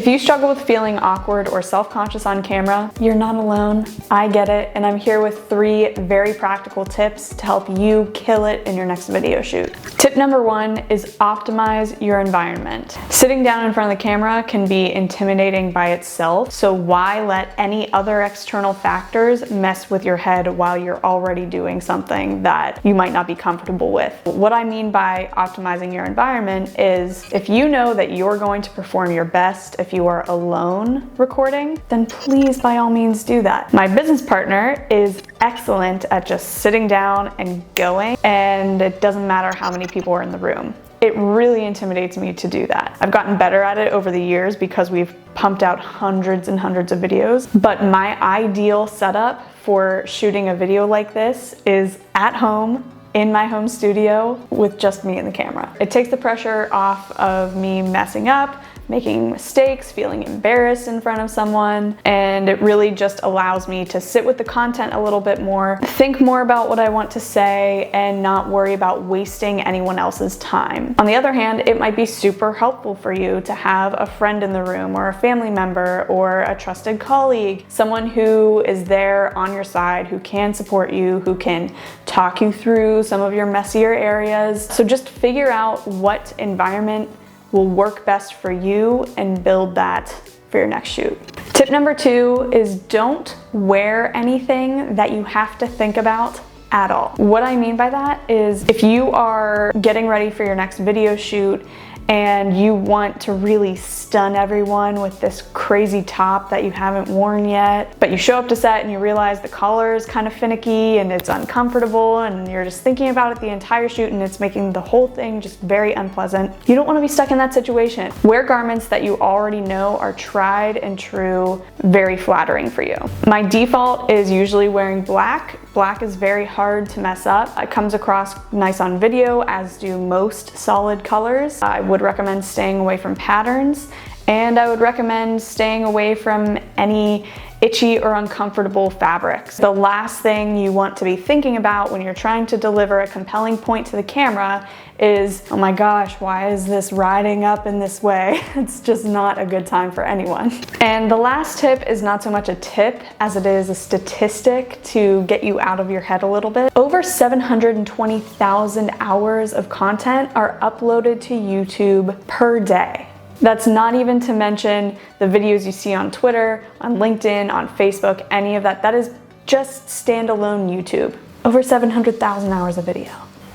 If you struggle with feeling awkward or self-conscious on camera, you're not alone. I get it, and I'm here with 3 very practical tips to help you kill it in your next video shoot. Tip number 1 is optimize your environment. Sitting down in front of the camera can be intimidating by itself, so why let any other external factors mess with your head while you're already doing something that you might not be comfortable with? What I mean by optimizing your environment is if you know that you're going to perform your best if you are alone recording, then please by all means do that. My business partner is excellent at just sitting down and going, and it doesn't matter how many people are in the room. It really intimidates me to do that. I've gotten better at it over the years because we've pumped out hundreds and hundreds of videos, but my ideal setup for shooting a video like this is at home, in my home studio with just me and the camera. It takes the pressure off of me messing up, making mistakes, feeling embarrassed in front of someone, and it really just allows me to sit with the content a little bit more, think more about what I want to say, and not worry about wasting anyone else's time. On the other hand, it might be super helpful for you to have a friend in the room or a family member or a trusted colleague, someone who is there on your side, who can support you, who can talk you through some of your messier areas. So just figure out what environment will work best for you and build that for your next shoot. Tip number 2 is don't wear anything that you have to think about at all. What I mean by that is if you are getting ready for your next video shoot and you want to really stun everyone with this crazy top that you haven't worn yet, but you show up to set and you realize the collar is kind of finicky and it's uncomfortable and you're just thinking about it the entire shoot and it's making the whole thing just very unpleasant. You don't want to be stuck in that situation. Wear garments that you already know are tried and true, very flattering for you. My default is usually wearing black. Black is very hard to mess up. It comes across nice on video, as do most solid colors. I would recommend staying away from patterns, and I would recommend staying away from any itchy or uncomfortable fabrics. The last thing you want to be thinking about when you're trying to deliver a compelling point to the camera is, oh my gosh, why is this riding up in this way? It's just not a good time for anyone. And the last tip is not so much a tip as it is a statistic to get you out of your head a little bit. Over 720,000 hours of content are uploaded to YouTube per day. That's not even to mention the videos you see on Twitter, on LinkedIn, on Facebook, any of that. That is just standalone YouTube. Over 700,000 hours of video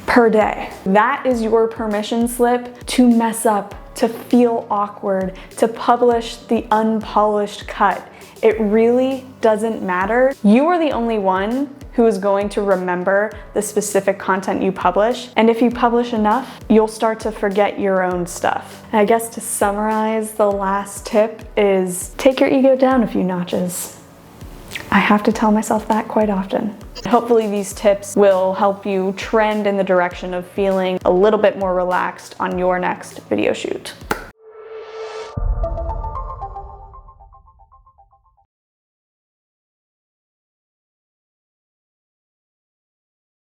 per day. That is your permission slip to mess up, to feel awkward, to publish the unpolished cut. It really doesn't matter. You are the only one who is going to remember the specific content you publish. And if you publish enough, you'll start to forget your own stuff. And I guess to summarize, the last tip is take your ego down a few notches. I have to tell myself that quite often. Hopefully these tips will help you trend in the direction of feeling a little bit more relaxed on your next video shoot.